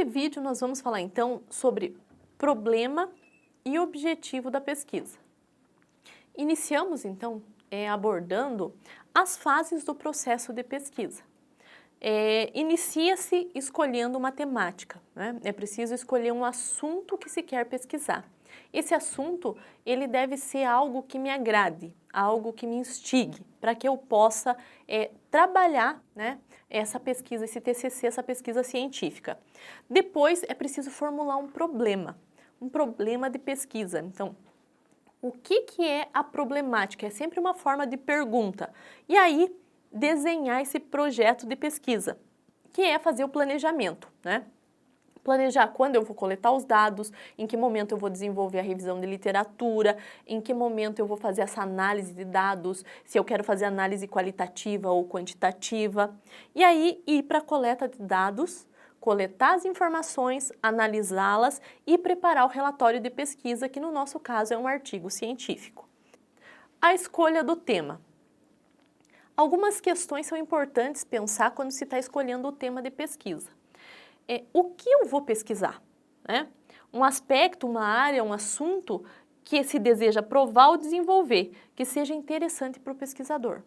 Nesse vídeo nós vamos falar então sobre problema e objetivo da pesquisa. Iniciamos então abordando as fases do processo de pesquisa. Inicia-se escolhendo uma temática, né? É preciso escolher um assunto que se quer pesquisar. Esse assunto, ele deve ser algo que me agrade, algo que me instigue, para que eu possa trabalhar, né, essa pesquisa, esse TCC, essa pesquisa científica. Depois, é preciso formular um problema de pesquisa. Então, o que é a problemática? É sempre uma forma de pergunta. E aí, desenhar esse projeto de pesquisa, que é fazer o planejamento, né? Planejar quando eu vou coletar os dados, em que momento eu vou desenvolver a revisão de literatura, em que momento eu vou fazer essa análise de dados, se eu quero fazer análise qualitativa ou quantitativa. E aí, ir para a coleta de dados, coletar as informações, analisá-las e preparar o relatório de pesquisa, que no nosso caso é um artigo científico. A escolha do tema. Algumas questões são importantes pensar quando se está escolhendo o tema de pesquisa. O que eu vou pesquisar, né? Um aspecto, uma área, um assunto que se deseja provar ou desenvolver, que seja interessante para o pesquisador.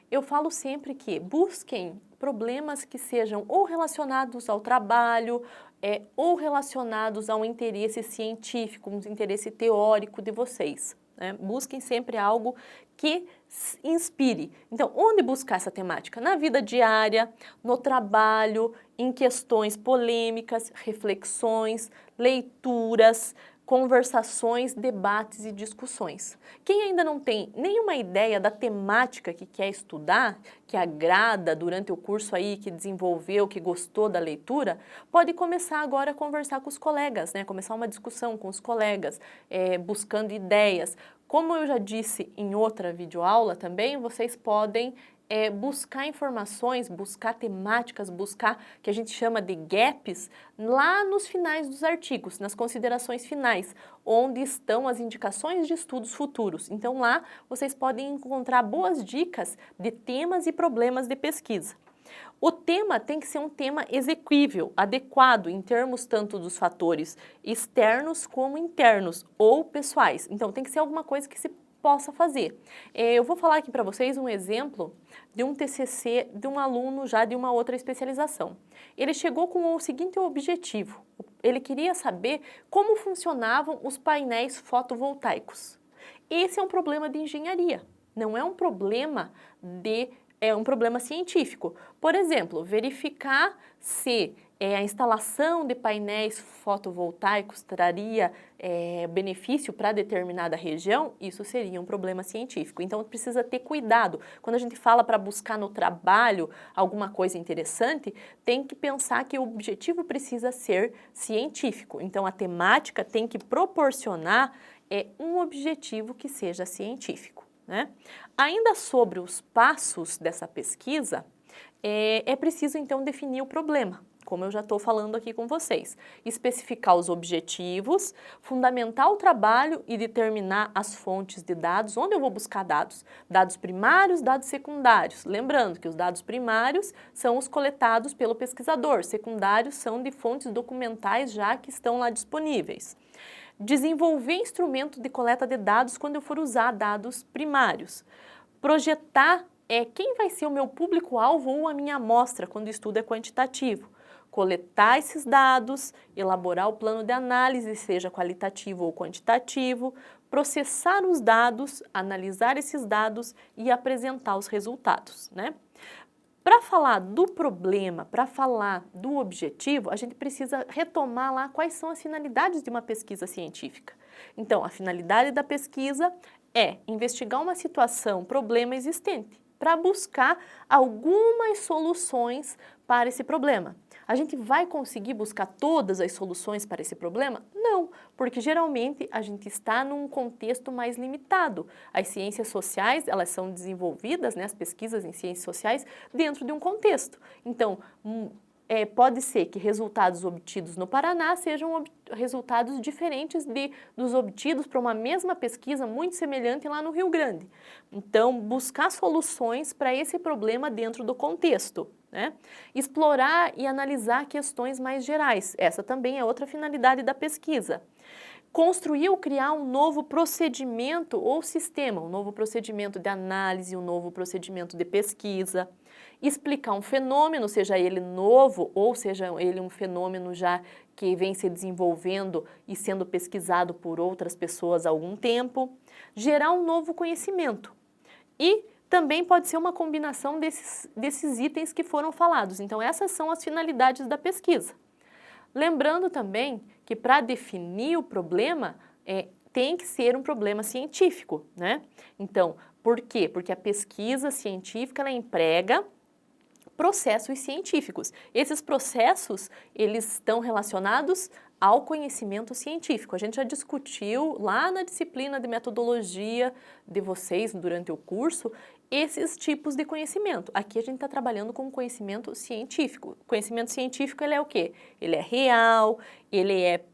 Eu falo sempre que busquem problemas que sejam ou relacionados ao trabalho, ou relacionados ao interesse científico, um interesse teórico de vocês, né? Busquem sempre algo que inspire. Então, onde buscar essa temática? Na vida diária, no trabalho, em questões polêmicas, reflexões, leituras, conversações, debates e discussões. Quem ainda não tem nenhuma ideia da temática que quer estudar, que agrada durante o curso aí, que desenvolveu, que gostou da leitura, pode começar agora a conversar com os colegas, né? Começar uma discussão com os colegas, buscando ideias. Como eu já disse em outra videoaula também, vocês podem buscar informações, buscar temáticas, buscar que a gente chama de gaps lá nos finais dos artigos, nas considerações finais, onde estão as indicações de estudos futuros. Então lá vocês podem encontrar boas dicas de temas e problemas de pesquisa. O tema tem que ser um tema exequível, adequado em termos tanto dos fatores externos como internos ou pessoais. Então tem que ser alguma coisa que se possa fazer. Eu vou falar aqui para vocês um exemplo de um TCC de um aluno já de uma outra especialização. Ele chegou com o seguinte objetivo: ele queria saber como funcionavam os painéis fotovoltaicos. Esse é um problema de engenharia, não é um problema um problema científico. Por exemplo, verificar se a instalação de painéis fotovoltaicos traria benefício para determinada região, isso seria um problema científico. Então, precisa ter cuidado. Quando a gente fala para buscar no trabalho alguma coisa interessante, tem que pensar que o objetivo precisa ser científico. Então, a temática tem que proporcionar um objetivo que seja científico, né? Ainda sobre os passos dessa pesquisa, é preciso então definir o problema, como eu já estou falando aqui com vocês. Especificar os objetivos, fundamentar o trabalho e determinar as fontes de dados, onde eu vou buscar dados. Dados primários, dados secundários. Lembrando que os dados primários são os coletados pelo pesquisador, secundários são de fontes documentais já que estão lá disponíveis. Desenvolver instrumento de coleta de dados quando eu for usar dados primários. Projetar quem vai ser o meu público-alvo ou a minha amostra quando o estudo é quantitativo. Coletar esses dados, elaborar o plano de análise, seja qualitativo ou quantitativo, processar os dados, analisar esses dados e apresentar os resultados, né? Para falar do problema, para falar do objetivo, a gente precisa retomar lá quais são as finalidades de uma pesquisa científica. Então, a finalidade da pesquisa é investigar uma situação, problema existente, para buscar algumas soluções para esse problema. A gente vai conseguir buscar todas as soluções para esse problema? Não, porque geralmente a gente está num contexto mais limitado. As ciências sociais, elas são desenvolvidas, né, as pesquisas em ciências sociais, dentro de um contexto. Então, pode ser que resultados obtidos no Paraná sejam resultados diferentes dos obtidos para uma mesma pesquisa muito semelhante lá no Rio Grande. Então, buscar soluções para esse problema dentro do contexto. né? Explorar e analisar questões mais gerais. Essa também é outra finalidade da pesquisa. Construir ou criar um novo procedimento ou sistema, um novo procedimento de análise, um novo procedimento de pesquisa. Explicar um fenômeno, seja ele novo ou seja ele um fenômeno já que vem se desenvolvendo e sendo pesquisado por outras pessoas há algum tempo. Gerar um novo conhecimento. E também pode ser uma combinação desses itens que foram falados. Então, essas são as finalidades da pesquisa. Lembrando também que para definir o problema, tem que ser um problema científico, né? Então, por quê? Porque a pesquisa científica, ela emprega processos científicos. Esses processos, eles estão relacionados ao conhecimento científico. A gente já discutiu lá na disciplina de metodologia de vocês durante o curso esses tipos de conhecimento. Aqui a gente está trabalhando com conhecimento científico. O conhecimento científico, ele é o quê? Ele é real, ele é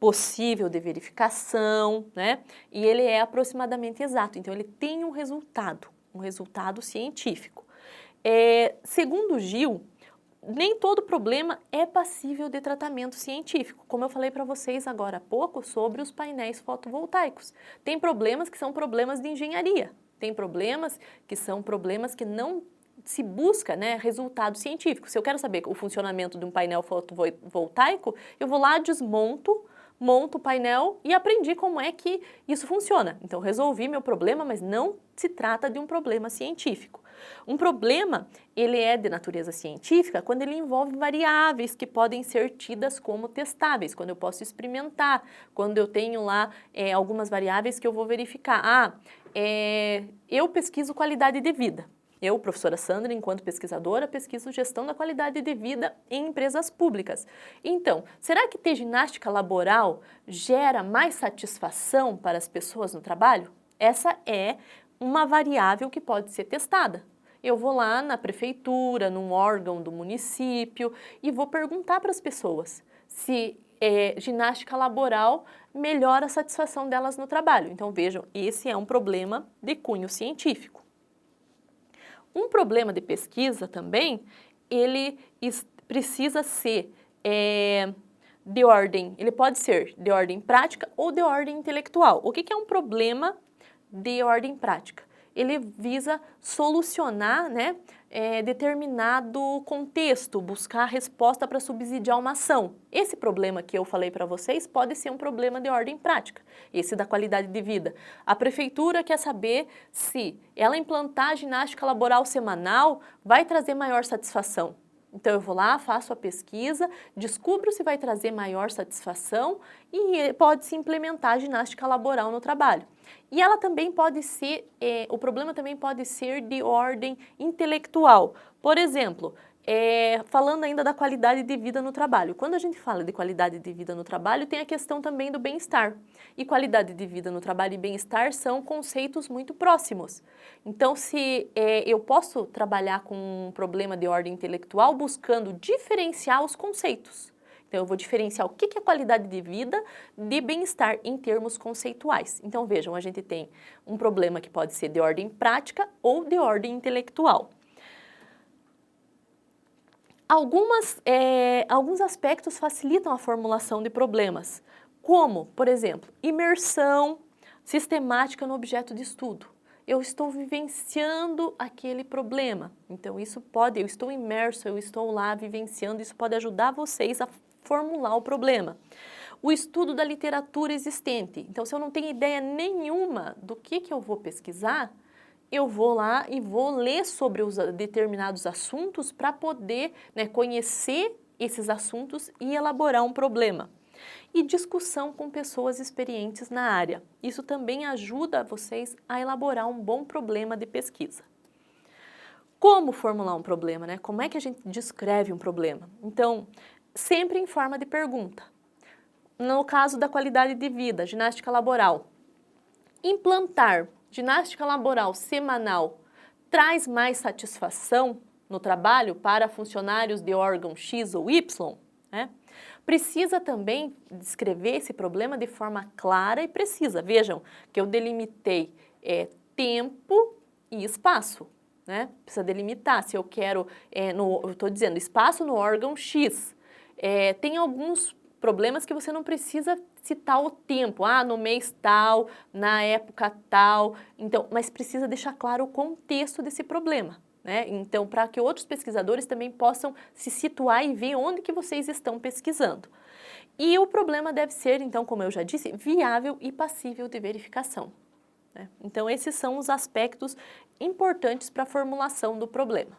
possível de verificação, né? E ele é aproximadamente exato. Então, ele tem um resultado científico. Segundo Gil, nem todo problema é passível de tratamento científico, como eu falei para vocês agora há pouco sobre os painéis fotovoltaicos. Tem problemas que são problemas de engenharia, tem problemas que são problemas que não se busca, né, resultado científico. Se eu quero saber o funcionamento de um painel fotovoltaico, eu vou lá, monto o painel e aprendi como é que isso funciona. Então, resolvi meu problema, mas não se trata de um problema científico. Um problema, ele é de natureza científica quando ele envolve variáveis que podem ser tidas como testáveis, quando eu posso experimentar, quando eu tenho lá algumas variáveis que eu vou verificar. Eu pesquiso qualidade de vida. Eu, professora Sandra, enquanto pesquisadora, pesquiso gestão da qualidade de vida em empresas públicas. Então, será que ter ginástica laboral gera mais satisfação para as pessoas no trabalho? Essa é uma variável que pode ser testada. Eu vou lá na prefeitura, num órgão do município e vou perguntar para as pessoas se ginástica laboral melhora a satisfação delas no trabalho. Então, vejam, esse é um problema de cunho científico. Um problema de pesquisa também, ele precisa ser de ordem, ele pode ser de ordem prática ou de ordem intelectual. O que é um problema de ordem prática? Ele visa solucionar, né, determinado contexto, buscar resposta para subsidiar uma ação. Esse problema que eu falei para vocês pode ser um problema de ordem prática, esse da qualidade de vida. A prefeitura quer saber se ela implantar a ginástica laboral semanal vai trazer maior satisfação. Então, eu vou lá, faço a pesquisa, descubro se vai trazer maior satisfação e pode-se implementar a ginástica laboral no trabalho. E ela também pode ser, o problema também pode ser de ordem intelectual. Por exemplo, falando ainda da qualidade de vida no trabalho. Quando a gente fala de qualidade de vida no trabalho, tem a questão também do bem-estar. E qualidade de vida no trabalho e bem-estar são conceitos muito próximos. Então, se eu posso trabalhar com um problema de ordem intelectual buscando diferenciar os conceitos. Então, eu vou diferenciar o que é qualidade de vida de bem-estar em termos conceituais. Então, vejam, a gente tem um problema que pode ser de ordem prática ou de ordem intelectual. Alguns aspectos facilitam a formulação de problemas, como, por exemplo, imersão sistemática no objeto de estudo. Eu estou vivenciando aquele problema, então eu estou imerso, eu estou lá vivenciando, isso pode ajudar vocês a formular o problema. O estudo da literatura existente, então se eu não tenho ideia nenhuma do que eu vou pesquisar, eu vou lá e vou ler sobre os determinados assuntos para poder, né, conhecer esses assuntos e elaborar um problema. E discussão com pessoas experientes na área. Isso também ajuda vocês a elaborar um bom problema de pesquisa. Como formular um problema, né? Como é que a gente descreve um problema? Então, sempre em forma de pergunta. No caso da qualidade de vida, ginástica laboral, implantar ginástica laboral semanal traz mais satisfação no trabalho para funcionários de órgão X ou Y? Né? Precisa também descrever esse problema de forma clara e precisa. Vejam que eu delimitei tempo e espaço. né? Precisa delimitar se eu quero, eu estou dizendo, espaço no órgão X. Tem alguns problemas que você não precisa citar o tempo, no mês tal, na época tal, então, mas precisa deixar claro o contexto desse problema, né? Então, para que outros pesquisadores também possam se situar e ver onde que vocês estão pesquisando. E o problema deve ser, então, como eu já disse, viável e passível de verificação, né? Então, esses são os aspectos importantes para a formulação do problema.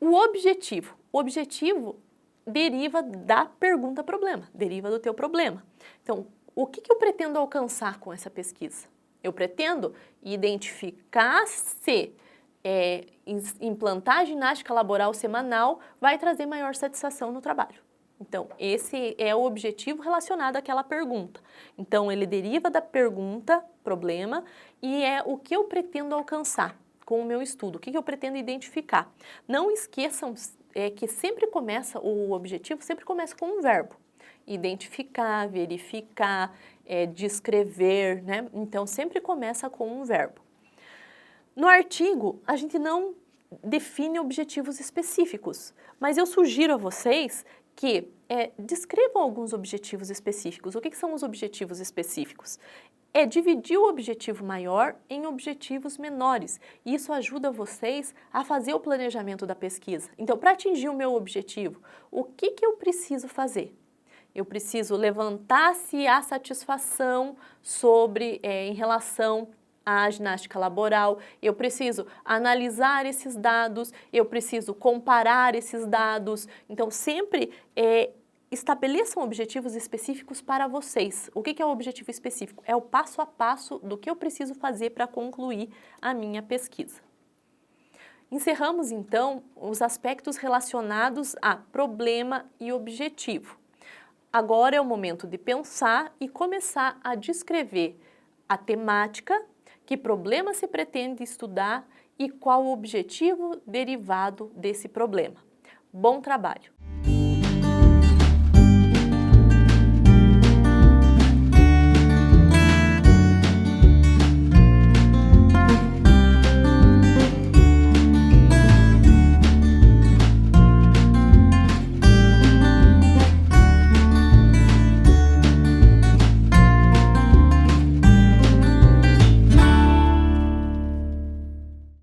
O objetivo deriva da pergunta-problema, deriva do teu problema. Então, o que eu pretendo alcançar com essa pesquisa? Eu pretendo identificar se implantar a ginástica laboral semanal vai trazer maior satisfação no trabalho. Então, esse é o objetivo relacionado àquela pergunta. Então, ele deriva da pergunta, problema, e é o que eu pretendo alcançar com o meu estudo, o que eu pretendo identificar. Não esqueçam que sempre começa, o objetivo sempre começa com um verbo. Identificar, verificar, descrever, né? Então, sempre começa com um verbo. No artigo, a gente não define objetivos específicos, mas eu sugiro a vocês que descrevam alguns objetivos específicos. O que são os objetivos específicos? É dividir o objetivo maior em objetivos menores. Isso ajuda vocês a fazer o planejamento da pesquisa. Então, para atingir o meu objetivo, o que eu preciso fazer? Eu preciso levantar se há satisfação em relação à ginástica laboral, eu preciso analisar esses dados, eu preciso comparar esses dados. Então, sempre estabeleçam objetivos específicos para vocês. O que é o objetivo específico? É o passo a passo do que eu preciso fazer para concluir a minha pesquisa. Encerramos, então, os aspectos relacionados a problema e objetivo. Agora é o momento de pensar e começar a descrever a temática, que problema se pretende estudar e qual o objetivo derivado desse problema. Bom trabalho!